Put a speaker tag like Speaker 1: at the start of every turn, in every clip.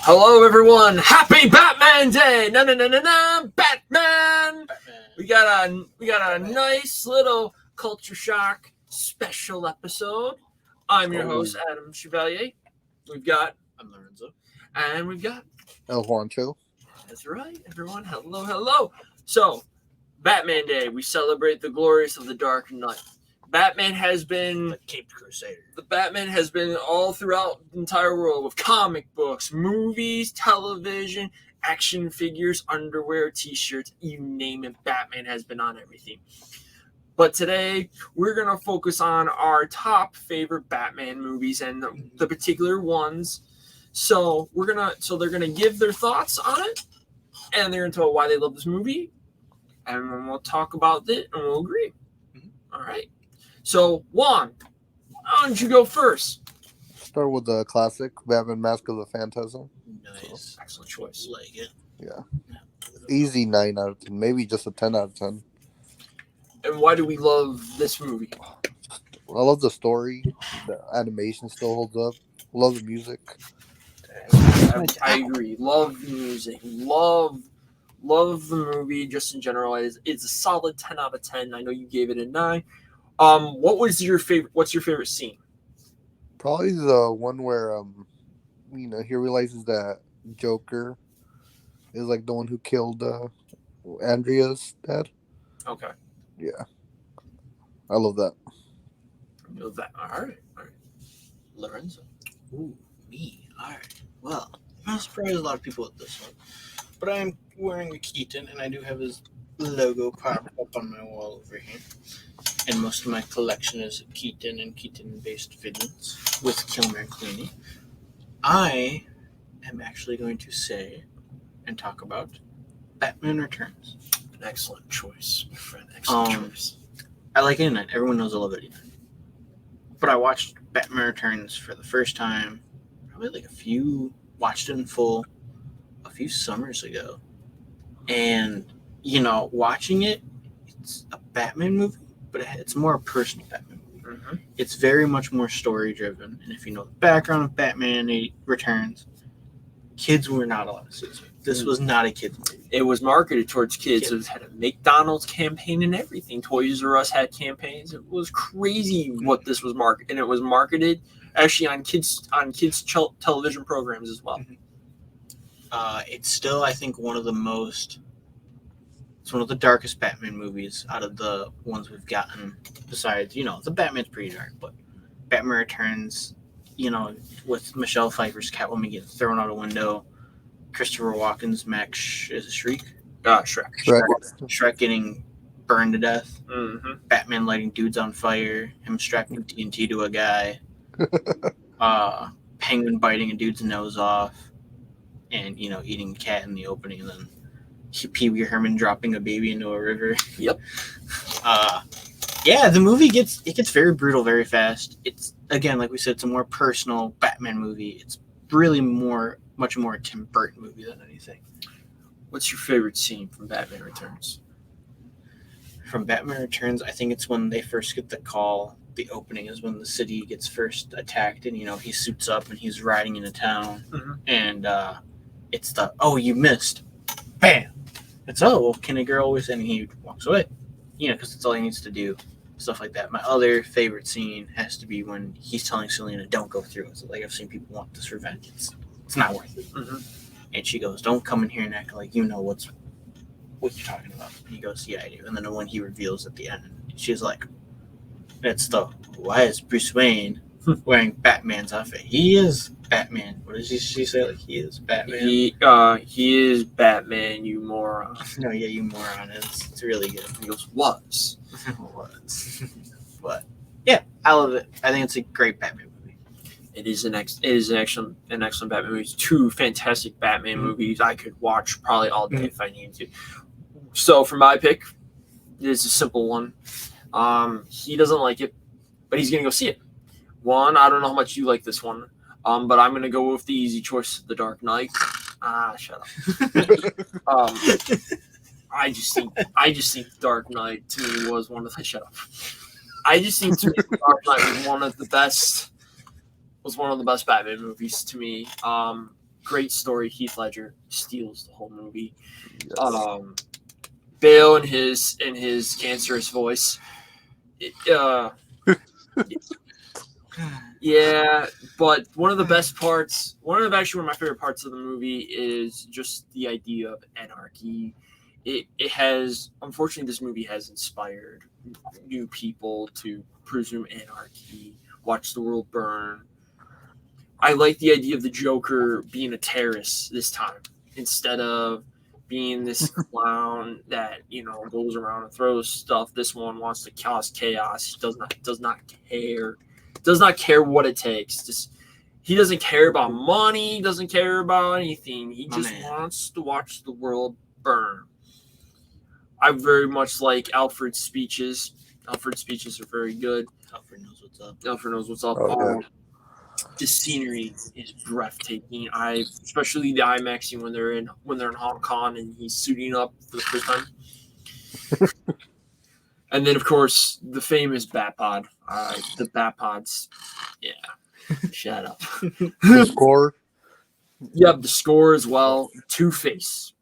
Speaker 1: Hello, everyone. Happy Batman Day! Na na na na na, Batman! We got a nice little culture shock special episode. I'm your host, Adam Chevalier. I'm Lorenzo, and we've got
Speaker 2: El Juancho.
Speaker 1: That's right, everyone. Hello. So, Batman Day. We celebrate the glories of the Dark Knight. Batman has been
Speaker 3: the Caped Crusader.
Speaker 1: The Batman has been all throughout the entire world with comic books, movies, television, action figures, underwear, t-shirts, you name it. Batman has been on everything. But today we're gonna focus on our top favorite Batman movies and the particular ones. So they're gonna give their thoughts on it, and they're gonna tell why they love this movie, and then we'll talk about it and we'll agree. All right. So, Juan, why don't you go first?
Speaker 2: Start with the classic Batman Mask of the Phantasm.
Speaker 3: Nice.
Speaker 1: Excellent choice.
Speaker 3: Like it.
Speaker 2: Yeah. Easy 9 out of 10. Maybe just a 10 out of 10.
Speaker 1: And why do we love this movie?
Speaker 2: I love the story. The animation still holds up. Love the music.
Speaker 1: I agree. Love the music. Love the movie just in general. It's a solid 10 out of 10. I know you gave it a 9. What's your favorite scene?
Speaker 2: Probably the one where he realizes that Joker is like the one who killed Andrea's dad.
Speaker 1: Okay.
Speaker 2: Yeah. I love that.
Speaker 1: All right. Lorenzo.
Speaker 3: Ooh, me. All right. Well, I'm not surprised a lot of people with this one, but I'm wearing a Keaton, and I do have his logo popped up on my wall over here. And most of my collection is Keaton and Keaton-based villains with Kilmer Clooney. I am actually going to say and talk about Batman Returns.
Speaker 1: An excellent choice, my friend. Excellent choice.
Speaker 3: I like 89. Everyone knows I love 89. But I watched Batman Returns for the first time, probably watched it in full a few summers ago. And, watching it, it's a Batman movie, but it's more a personal Batman movie.
Speaker 1: Mm-hmm.
Speaker 3: It's very much more story-driven. And if you know the background of Batman Returns, kids were not allowed to see this movie. This was not a kid's movie.
Speaker 1: It was marketed towards kids. It had a McDonald's campaign and everything. Toys R Us had campaigns. It was crazy what this was marketed. And it was marketed actually on kids television programs as well.
Speaker 3: It's still, I think, it's one of the darkest Batman movies out of the ones we've gotten. Besides, the Batman's pretty dark, but Batman Returns, with Michelle Pfeiffer's Catwoman getting thrown out a window, Christopher Walken's Max is it Shriek? Shrek getting burned to death.
Speaker 1: Mm-hmm.
Speaker 3: Batman lighting dudes on fire. Him strapping TNT to a guy. Penguin biting a dude's nose off. And, eating a cat in the opening. And then Pee Wee Herman dropping a baby into a river.
Speaker 1: Yep.
Speaker 3: The movie gets very brutal very fast. It's, again, like we said, it's a more personal Batman movie. It's really much more a Tim Burton movie than anything.
Speaker 1: What's your favorite scene from Batman Returns?
Speaker 3: From Batman Returns, I think it's when they first get the call. The opening is when the city gets first attacked, and he suits up and he's riding into town, and it's the you missed, bam. It's can a girl always? And he walks away, because that's all he needs to do. Stuff like that. My other favorite scene has to be when he's telling Selena, "Don't go through it." So, I've seen people want this revenge. It's not worth it.
Speaker 1: Mm-hmm.
Speaker 3: And she goes, "Don't come in here and act like you know what you're talking about." And he goes, "Yeah, I do." And then when he reveals at the end, she's like, "It's why is Bruce Wayne wearing Batman's outfit? He is Batman." What did she say? Like, he is Batman.
Speaker 1: He is Batman, you moron.
Speaker 3: No, yeah, you moron. It's really good.
Speaker 1: He goes, was.
Speaker 3: But yeah, I love it. I think it's a great Batman movie.
Speaker 1: It is an excellent Batman movie. It's 2 fantastic Batman movies I could watch probably all day if I needed to. So for my pick, it's a simple one. He doesn't like it, but he's gonna go see it. One, I don't know how much you like this one, but I'm gonna go with the easy choice, The Dark Knight. Shut up. I just think Dark Knight to me was one of the shut up. I just think to me Dark Knight was one of the best Batman movies to me. Great story. Heath Ledger steals the whole movie.
Speaker 2: Yes.
Speaker 1: Bale in his cancerous voice. Yeah, but one of my favorite parts of the movie is just the idea of anarchy. It has, unfortunately, this movie has inspired new people to presume anarchy, watch the world burn. I like the idea of the Joker being a terrorist this time instead of being this clown that goes around and throws stuff. This one wants to cause chaos. He does not care what it takes. He doesn't care about money. He doesn't care about anything. He just wants to watch the world burn. I very much like Alfred's speeches. Alfred's speeches are very good.
Speaker 3: Alfred knows what's up.
Speaker 1: Alfred knows what's up.
Speaker 2: Oh, yeah.
Speaker 1: The scenery is breathtaking. Especially the IMAX scene when they're in Hong Kong and he's suiting up for the first time. And then, of course, the famous Batpod. The Batpods. Yeah. Shut up.
Speaker 2: The score.
Speaker 1: Yep, the score as well. Two-Face.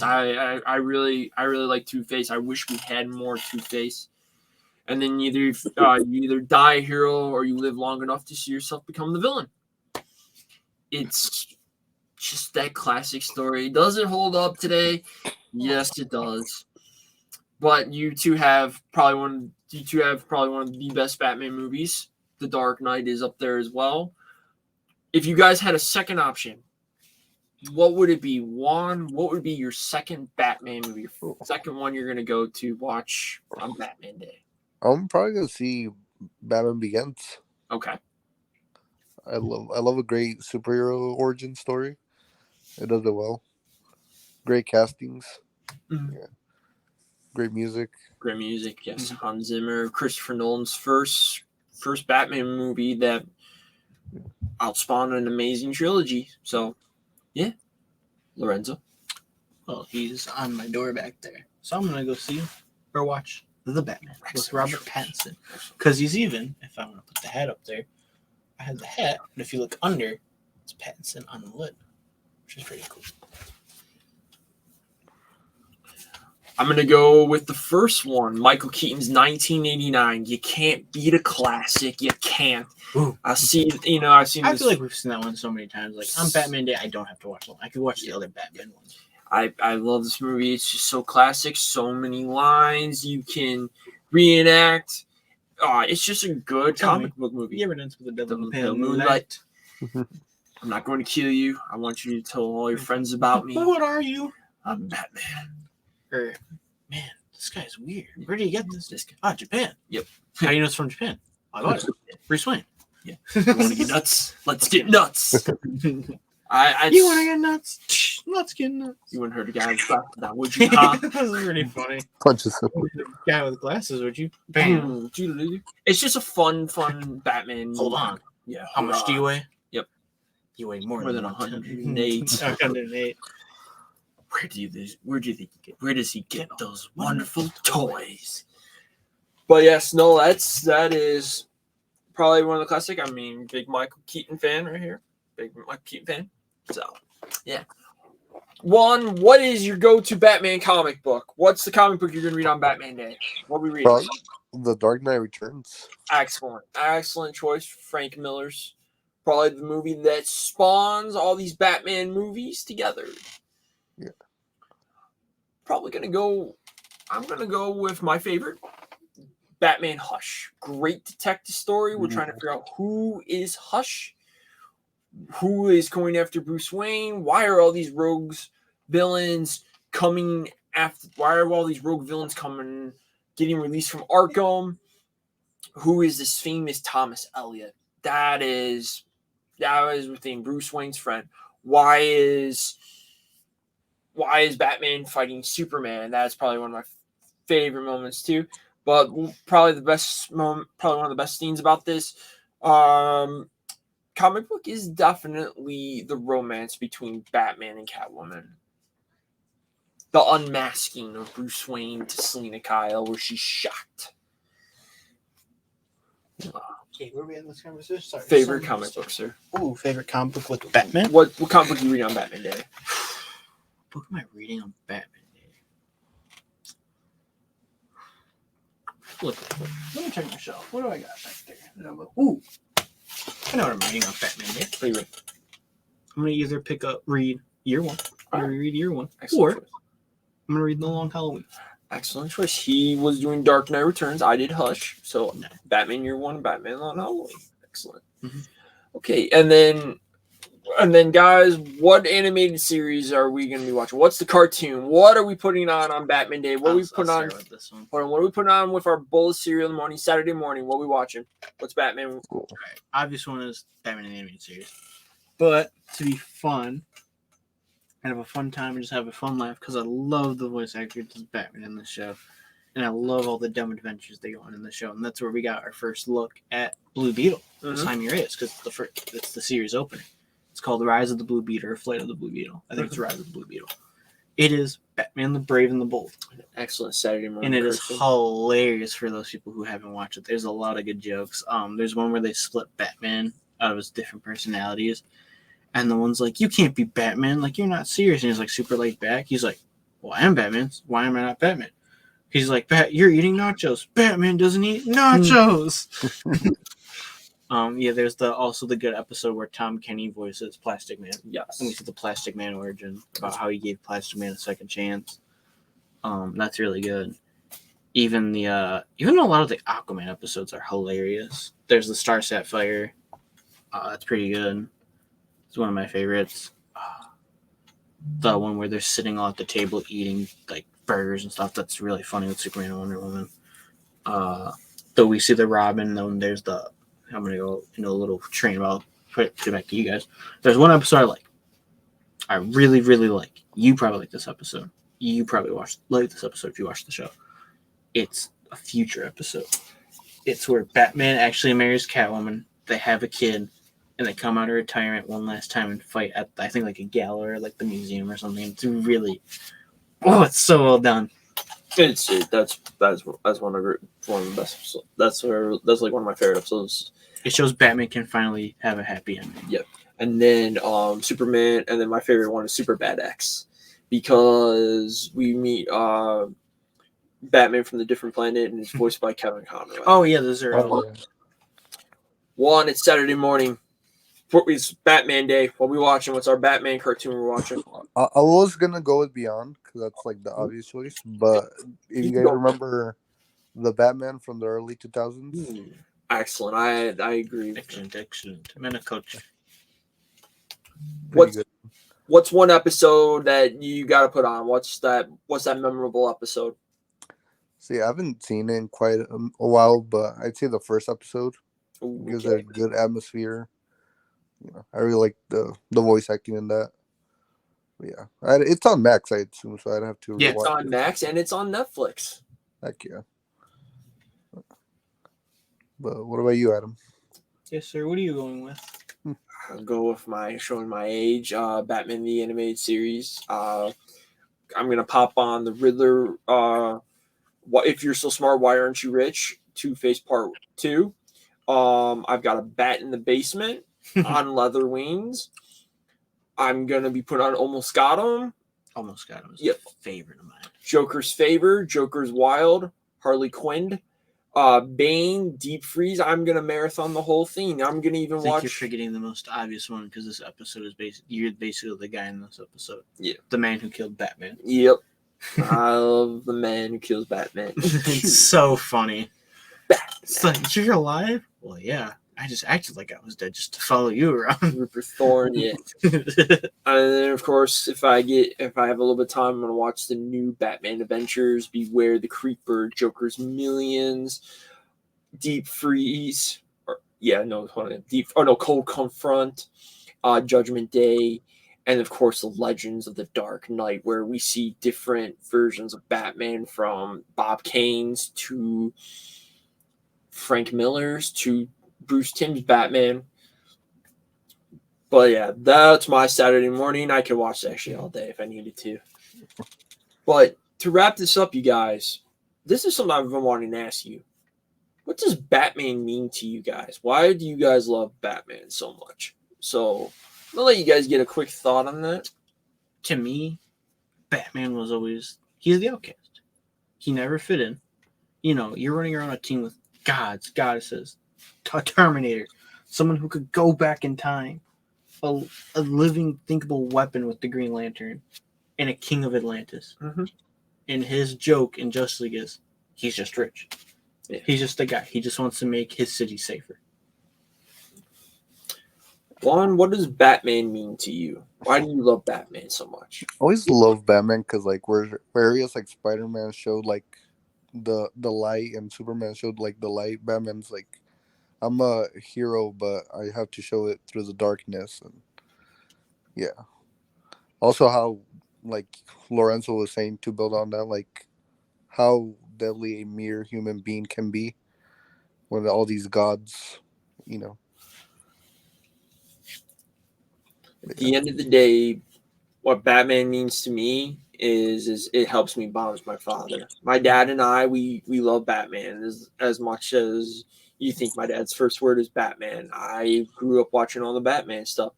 Speaker 1: I really like Two-Face. I wish we had more Two-Face. And then you either die a hero or you live long enough to see yourself become the villain. It's just that classic story. Does it hold up today? Yes, it does. But you two have probably one of the best Batman movies. The Dark Knight is up there as well. If you guys had a second option, what would it be? What would be your second Batman movie? Your second one you're gonna go to watch on Batman Day?
Speaker 2: I'm probably gonna see Batman Begins.
Speaker 1: Okay.
Speaker 2: I love a great superhero origin story. It does it well. Great castings.
Speaker 1: Mm-hmm.
Speaker 2: Yeah. Great music.
Speaker 1: Great music, yes. Hans Zimmer, Christopher Nolan's first Batman movie that outspawned an amazing trilogy. So, yeah. Lorenzo?
Speaker 3: Well, he's on my door back there. So I'm going to go see or watch The Batman with Robert Pattinson. Because he's even, if I want to put the hat up there, I have the hat, but if you look under, it's Pattinson on the lid, which is pretty cool.
Speaker 1: I'm going to go with the first one, Michael Keaton's 1989. You can't beat a classic. You can't. I've seen this.
Speaker 3: I feel like we've seen that one so many times. Like on Batman Day, I don't have to watch one. I could watch the other Batman ones.
Speaker 1: I love this movie. It's just so classic. So many lines you can reenact. It's just a good comic book movie.
Speaker 3: You ever dance with the devil in the
Speaker 1: pale moonlight? I'm not going to kill you. I want you to tell all your friends about me.
Speaker 3: What are you?
Speaker 1: I'm Batman.
Speaker 3: Man, this guy's weird. Where did he get this? Japan.
Speaker 1: Yep.
Speaker 3: How do you know it's from Japan? I got it. Bruce Wayne.
Speaker 1: Yeah. You want to get nuts? Let's get nuts.
Speaker 3: You want to get nuts? Let's get nuts.
Speaker 1: You wouldn't hurt a guy with glasses now, would you? Huh?
Speaker 3: This is really funny.
Speaker 2: Punches him.
Speaker 3: Guy with glasses, would you? Bam.
Speaker 1: It's just a fun Batman.
Speaker 3: Hold on.
Speaker 1: Yeah.
Speaker 3: How much do you weigh?
Speaker 1: Yep.
Speaker 3: You weigh more
Speaker 1: than 108.
Speaker 3: 108.
Speaker 1: Where does he get those wonderful toys? But yes, no, that is probably one of the classic. I mean, big Michael Keaton fan right here. Big Michael Keaton fan. So, yeah. What is your go-to Batman comic book? What's the comic book you're going to read on Batman Day? What are we reading?
Speaker 2: The Dark Knight Returns.
Speaker 1: Excellent choice. Frank Miller's. Probably the movie that spawns all these Batman movies together.
Speaker 2: Yeah.
Speaker 1: I'm gonna go with my favorite, Batman Hush. Great detective story. We're trying to figure out who is Hush, who is going after Bruce Wayne. Why are all these rogue villains getting released from Arkham? Who is this famous Thomas Elliot? That is within Bruce Wayne's friend. Why is Batman fighting Superman? That's probably one of my favorite moments too. But probably one of the best scenes about this comic book is definitely the romance between Batman and Catwoman. The unmasking of Bruce Wayne to Selena Kyle, where she's shocked.
Speaker 3: Okay, where are we in this conversation? Sorry.
Speaker 1: Favorite comic book, sir.
Speaker 3: Ooh, favorite comic book with Batman?
Speaker 1: What comic book do you read on Batman Day?
Speaker 3: What book am I reading on Batman Day? Look, let me check my shelf. What do I got back there? Ooh, I know what I'm reading on Batman Day.
Speaker 1: What do you read?
Speaker 3: I'm going to either read year one, read year one,
Speaker 1: Excellent
Speaker 3: or
Speaker 1: choice.
Speaker 3: I'm going to read The Long Halloween.
Speaker 1: Excellent choice. He was doing Dark Knight Returns. I did Hush. So Batman Year One, Batman on Halloween. Excellent.
Speaker 3: Mhm.
Speaker 1: Okay, and then guys, what animated series are we going to be watching? What's the cartoon? What are we putting on Batman Day? What are we putting on?
Speaker 3: With this one.
Speaker 1: Hold on, what are we putting on with our bowl of cereal in the morning, Saturday morning? What are we watching? What's Batman?
Speaker 2: Cool.
Speaker 3: All right. Obvious one is Batman the Animated Series. But to be fun and have a fun time and just have a fun laugh, because I love the voice actor as Batman in the show. And I love all the dumb adventures they go on in the show. And that's where we got our first look at Blue Beetle. This time here is, because it's the series opening. It's called Rise of the Blue Beetle or Flight of the Blue Beetle. I think it's Rise of the Blue Beetle. It is Batman the Brave and the Bold.
Speaker 1: Excellent Saturday morning.
Speaker 3: And it is hilarious for those people who haven't watched it. There's a lot of good jokes. There's one where they split Batman out of his different personalities. And the one's like, you can't be Batman. Like, you're not serious. And he's like super laid back. He's like, well, I am Batman. Why am I not Batman? He's like, you're eating nachos. Batman doesn't eat nachos. There's also the good episode where Tom Kenny voices Plastic Man.
Speaker 1: Yes.
Speaker 3: And we see the Plastic Man origin, about how he gave Plastic Man a second chance. That's really good. Even a lot of the Aquaman episodes are hilarious. There's the Star Sapphire. That's pretty good. It's one of my favorites. The one where they're sitting all at the table eating like burgers and stuff. That's really funny with Superman and Wonder Woman. Though we see the Robin, then there's I'm gonna go into a little train about put it back to you guys. There's one episode I really, really like. You probably like this episode. You probably like this episode if you watch the show. It's a future episode. It's where Batman actually marries Catwoman. They have a kid, and they come out of retirement one last time and fight at, I think, like a gala or like the museum or something. It's really, it's so well done.
Speaker 1: That's one of the best episodes. That's like one of my favorite episodes.
Speaker 3: It shows Batman can finally have a happy ending.
Speaker 1: Yep. And then Superman, and then my favorite one is Superbad X, because we meet Batman from the different planet, and it's voiced by Kevin Conroy.
Speaker 3: Oh yeah, those are.
Speaker 1: One, it's Saturday morning. It's Batman Day. What are we watching? What's our Batman cartoon we're watching?
Speaker 2: I was gonna go with Beyond because that's like the obvious choice. But if you guys remember the Batman from the early 2000s,
Speaker 1: excellent. I agree.
Speaker 3: Excellent. I'm in a coach.
Speaker 1: What's one episode that you got to put on? What's that memorable episode?
Speaker 2: See, I haven't seen it in quite a while, but I'd say the first episode gives it a good atmosphere. I really like the voice acting in that. But yeah, it's on Max, I assume, so I'd have to.
Speaker 1: Yeah, it's on Max and it's on Netflix.
Speaker 2: Heck yeah. But what about you, Adam?
Speaker 3: Yes, sir. What are you going with?
Speaker 1: I'll go with showing my age. Batman the Animated Series. I'm gonna pop on the Riddler. If you're so smart, why aren't you rich? Two-Face Part 2. I've got a Bat in the Basement on Leather Wings. I'm gonna be put on Almost Got Him.
Speaker 3: Almost Got Him is
Speaker 1: a
Speaker 3: favorite of mine.
Speaker 1: Joker's Favor, Joker's Wild, Harley Quinn, Bane, Deep Freeze. I'm gonna marathon the whole thing. I'm gonna even watch.
Speaker 3: You're forgetting the most obvious one because this episode is you're basically the guy in this episode.
Speaker 1: Yeah,
Speaker 3: the man who killed Batman.
Speaker 1: Yep, I love the man who kills Batman.
Speaker 3: It's so funny. It's like, you're alive? Well, yeah. I just acted like I was dead just to follow you around.
Speaker 1: Rupert Thorne, yeah. And then, of course, if I have a little bit of time, I'm going to watch the new Batman Adventures, Beware the Creeper, Joker's Millions, Deep Freeze, Cold Confront, Judgment Day, and, of course, the Legends of the Dark Knight, where we see different versions of Batman, from Bob Kane's to Frank Miller's to Bruce Timm's Batman. But yeah, that's my Saturday morning. I could watch that actually all day if I needed to. But to wrap this up, you guys, this is something I've been wanting to ask you. what does Batman mean to you guys? Why do you guys love Batman so much? So I'll let you guys get a quick thought on that.
Speaker 3: To me, Batman was always, he's the outcast. He never fit in. You know, you're running around a team with gods, goddesses, a Terminator, someone who could go back in time, a living, thinkable weapon with the Green Lantern, and a king of Atlantis.
Speaker 1: Mm-hmm.
Speaker 3: And his joke in Justice League is, he's just rich.
Speaker 1: Yeah.
Speaker 3: He's just a guy. He just wants to make his city safer.
Speaker 1: Juan, what does Batman mean to you? Why do you love Batman so much?
Speaker 2: I always love Batman because like where areas like Spider-Man showed like the light and Superman showed like the light. Batman's like, I'm a hero, but I have to show it through the darkness. And yeah, also how like Lorenzo was saying, to build on that, like how deadly a mere human being can be when all these gods, you know.
Speaker 1: At the end of the day, what Batman means to me is it helps me bond with my father. My dad and I, we love Batman as much as you think my dad's first word is Batman. I grew up watching all the Batman stuff.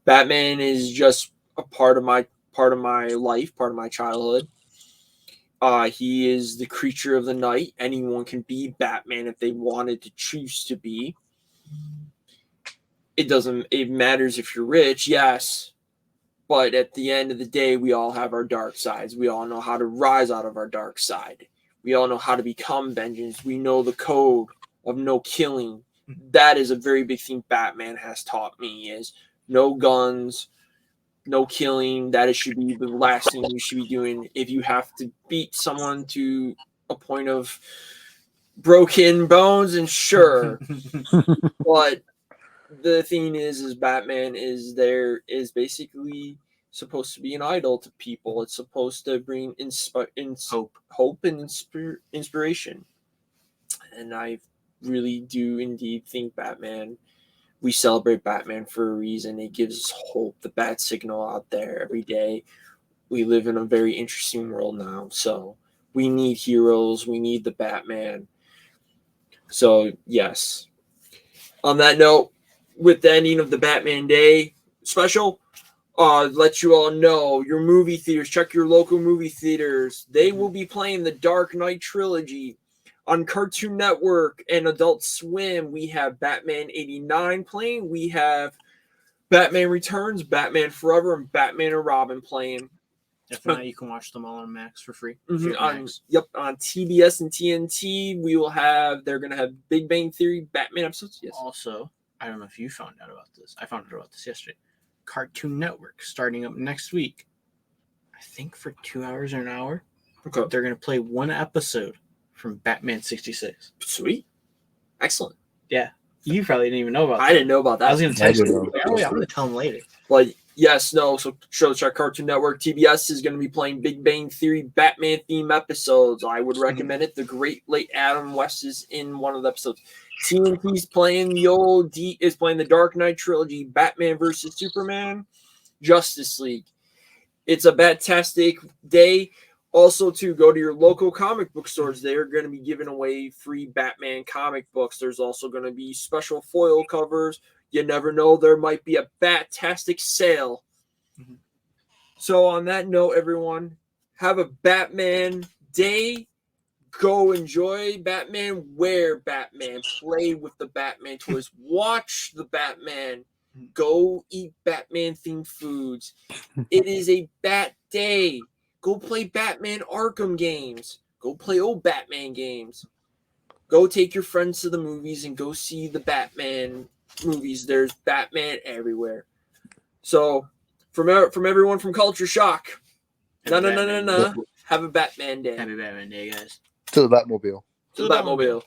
Speaker 1: Batman is just a part of my life, part of my childhood. He is the creature of the night. Anyone can be Batman if they wanted to choose to be. It matters if you're rich, yes. But at the end of the day, we all have our dark sides. We all know how to rise out of our dark side. We all know how to become vengeance. We know the code of no killing. That is a very big thing Batman has taught me, is no guns, no killing. That should be the last thing you should be doing. If you have to beat someone to a point of broken bones, and sure. But the thing is Batman is basically supposed to be an idol to people. It's supposed to bring hope and inspiration. And I really do indeed think Batman, we celebrate Batman for a reason. It gives us hope, the bat signal out there every day. We live in a very interesting world now, so we need heroes. We need the Batman. So yes. On that note, with the ending of the Batman Day special, let you all know, your movie theaters, check your local movie theaters. They will be playing the Dark Knight trilogy. On Cartoon Network and Adult Swim, we have Batman 89 playing. We have Batman Returns, Batman Forever, and Batman and Robin playing.
Speaker 3: If not, you can watch them all on Max for free.
Speaker 1: On TBS and TNT, they're going to have Big Bang Theory Batman episodes. Yes.
Speaker 3: Also, I don't know if you found out about this. I found out about this yesterday. Cartoon Network starting up next week. I think for 2 hours or an hour.
Speaker 1: Okay.
Speaker 3: They're going to play one episode from Batman 66.
Speaker 1: Sweet. Excellent.
Speaker 3: Yeah. You probably didn't even know about that.
Speaker 1: I didn't know about that.
Speaker 3: I was going to text you. I'm going to tell them later.
Speaker 1: But yes, no. So check Cartoon Network. TBS is going to be playing Big Bang Theory Batman theme episodes. I would recommend it. The great late Adam West is in one of the episodes. TNT's playing the Dark Knight trilogy, Batman versus Superman, Justice League. It's a fantastic day. Also, to go to your local comic book stores. They're going to be giving away free Batman comic books. There's also going to be special foil covers. You never know, there might be a Bat-tastic sale. Mm-hmm. So on that note, everyone, have a Batman day. Go enjoy Batman, wear Batman, play with the Batman toys, watch the Batman, go eat Batman-themed foods. It is a Bat day. Go play Batman Arkham games. Go play old Batman games. Go take your friends to the movies and go see the Batman movies. There's Batman everywhere. So, from everyone from Culture Shock, have a Batman day.
Speaker 3: Happy Batman Day, guys.
Speaker 2: To the Batmobile.
Speaker 1: To the Batmobile.